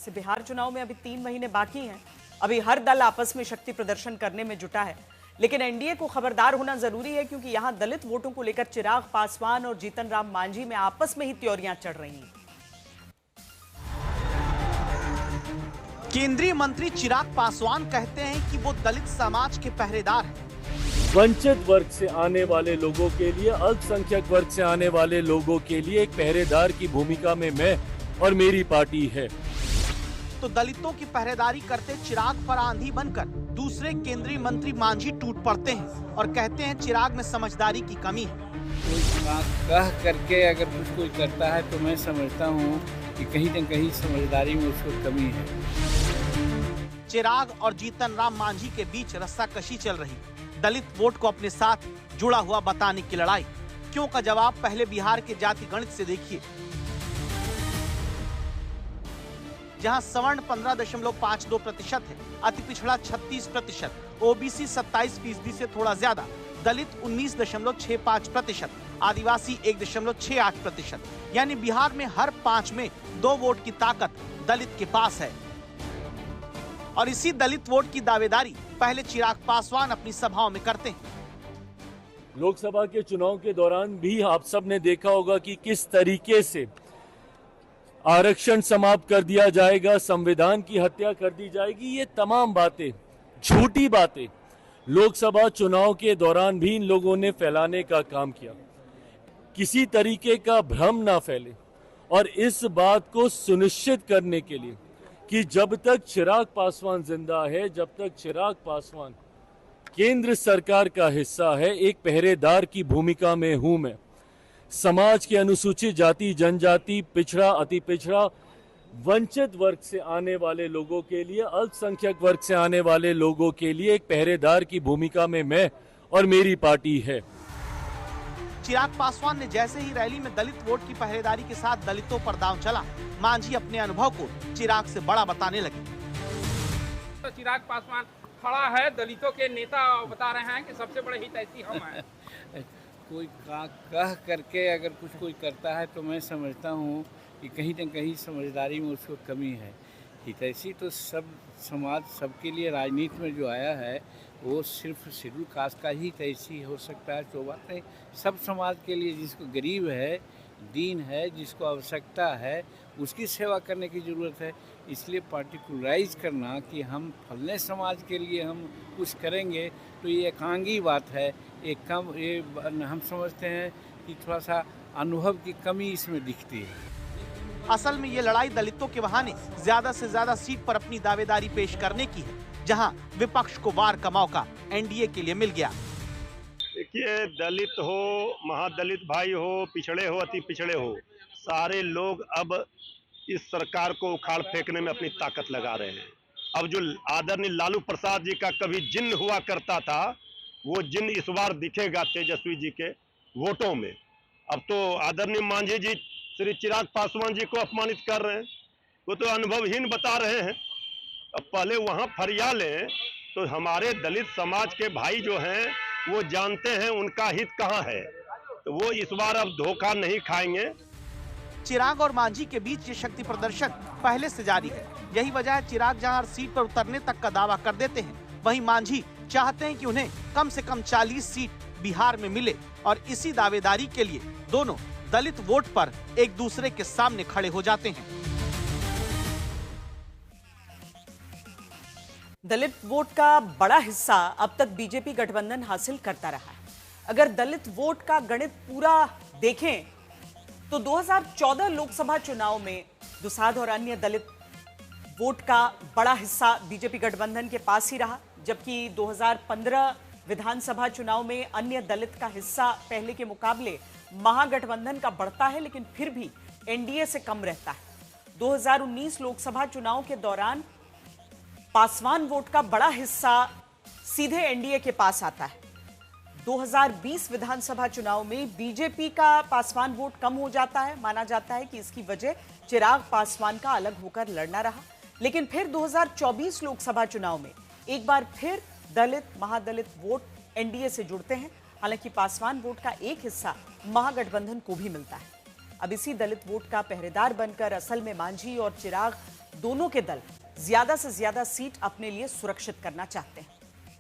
वैसे बिहार चुनाव में अभी 3 महीने बाकी हैं। अभी हर दल आपस में शक्ति प्रदर्शन करने में जुटा है, लेकिन एनडीए को खबरदार होना जरूरी है क्योंकि यहां दलित वोटों को लेकर चिराग पासवान और जीतन राम मांझी में आपस में ही त्योरियां चढ़ रही हैं। केंद्रीय मंत्री चिराग पासवान कहते हैं कि वो दलित समाज के पहरेदार हैं। वंचित वर्ग से आने वाले लोगों के लिए, अल्पसंख्यक वर्ग से आने वाले लोगों के लिए एक पहरेदार की भूमिका में मैं और मेरी पार्टी है। तो दलितों की पहरेदारी करते चिराग पर आंधी बनकर दूसरे केंद्रीय मंत्री मांझी टूट पड़ते हैं और कहते हैं चिराग में समझदारी की कमी है। कह करके अगर कुछ कोई करता है तो मैं समझता हूँ कि कहीं न कहीं समझदारी में उसको कमी है। चिराग और जीतन राम मांझी के बीच रस्साकशी चल रही, दलित वोट को अपने साथ जुड़ा हुआ बताने की लड़ाई। क्यों का जवाब पहले बिहार के जाति गणित से देखिए, जहां सवर्ण 15.52% है, अति पिछड़ा 36%, ओबीसी 27% से थोड़ा ज्यादा, दलित 19.65%, आदिवासी 1.68%। यानी बिहार में हर 5 में 2 वोट की ताकत दलित के पास है। और इसी दलित वोट की दावेदारी पहले चिराग पासवान अपनी सभाओं में करते हैं। लोकसभा के चुनाव के दौरान भी आप सब ने देखा होगा कि किस तरीके से आरक्षण समाप्त कर दिया जाएगा, संविधान की हत्या कर दी जाएगी। ये तमाम बातें, झूठी बातें लोकसभा चुनाव के दौरान भी इन लोगों ने फैलाने का काम किया। किसी तरीके का भ्रम ना फैले और इस बात को सुनिश्चित करने के लिए कि जब तक चिराग पासवान जिंदा है, जब तक चिराग पासवान केंद्र सरकार का हिस्सा है, एक पहरेदार की भूमिका में हूं मैं। समाज के अनुसूचित जाति, जनजाति, पिछड़ा, अति पिछड़ा, वंचित वर्ग से आने वाले लोगों के लिए, अल्पसंख्यक वर्ग से आने वाले लोगों के लिए एक पहरेदार की भूमिका में मैं और मेरी पार्टी है। चिराग पासवान ने जैसे ही रैली में दलित वोट की पहरेदारी के साथ दलितों पर दांव चला, मांझी अपने अनुभव को चिराग से बड़ा बताने लगे। तो चिराग पासवान खड़ा है, दलितों के नेता बता रहे हैं कि सबसे बड़े हितैषी हम हैं। कोई कह करके अगर कुछ कोई करता है तो मैं समझता हूँ कि कहीं न कहीं समझदारी में उसको कमी है। हितैषी तो सब समाज, सबके लिए राजनीति में जो आया है वो सिर्फ शेड्यूल कास्ट का ही हितैषी हो सकता है। तो बात नहीं, सब समाज के लिए, जिसको गरीब है, दीन है, जिसको आवश्यकता है, उसकी सेवा करने की ज़रूरत है। इसलिए पार्टिकुलराइज करना कि हम फलने समाज के लिए हम कुछ करेंगे तो ये एकांगी बात है। ये हम समझते हैं कि थोड़ा सा अनुभव की कमी इसमें दिखती है। असल में ये लड़ाई दलितों के बहाने ज्यादा से ज्यादा सीट पर अपनी दावेदारी पेश करने की है, जहां विपक्ष को वार का मौका एनडीए के लिए मिल गया। देखिए, दलित हो, महादलित भाई हो, पिछड़े हो, अति पिछड़े हो, सारे लोग अब इस सरकार को उखाड़ फेंकने में अपनी ताकत लगा रहे हैं। अब जो आदरणीय लालू प्रसाद जी का कभी जिन्न हुआ करता था, वो जिन्न इस बार दिखेगा तेजस्वी जी के वोटों में। अब तो आदरणीय मांझी जी श्री चिराग पासवान जी को अपमानित कर रहे हैं, वो तो अनुभवहीन बता रहे हैं। अब पहले वहां फरिया लें तो हमारे दलित समाज के भाई जो हैं वो जानते हैं उनका हित कहां है, तो वो इस बार अब धोखा नहीं खाएंगे। चिराग और मांझी के बीच ये शक्ति प्रदर्शन पहले से जारी है। यही वजह है चिराग जहां हर सीट पर उतरने तक का दावा कर देते हैं, वहीं मांझी चाहते हैं कि उन्हें कम से कम 40 सीट बिहार में मिले और इसी दावेदारी के लिए दोनों दलित वोट पर एक दूसरे के सामने खड़े हो जाते हैं। दलित वोट का बड़ा हिस्सा अब तक बीजेपी गठबंधन हासिल करता रहा है। अगर दलित वोट का गणित पूरा देखें तो 2014 लोकसभा चुनाव में दुसाध और अन्य दलित वोट का बड़ा हिस्सा बीजेपी गठबंधन के पास ही रहा, जबकि 2015 विधानसभा चुनाव में अन्य दलित का हिस्सा पहले के मुकाबले महागठबंधन का बढ़ता है, लेकिन फिर भी एनडीए से कम रहता है। 2019 लोकसभा चुनाव के दौरान पासवान वोट का बड़ा हिस्सा सीधे एनडीए के पास आता है। 2020 विधानसभा चुनाव में बीजेपी का पासवान वोट कम हो जाता है। माना जाता है कि इसकी वजह चिराग पासवान का अलग होकर लड़ना रहा, लेकिन फिर 2024 लोकसभा चुनाव में एक बार फिर दलित महादलित वोट एनडीए से जुड़ते हैं। हालांकि पासवान वोट का एक हिस्सा महागठबंधन को भी मिलता है। अब इसी दलित वोट का पहरेदार बनकर असल में मांझी और चिराग दोनों के दल ज्यादा से ज्यादा सीट अपने लिए सुरक्षित करना चाहते हैं।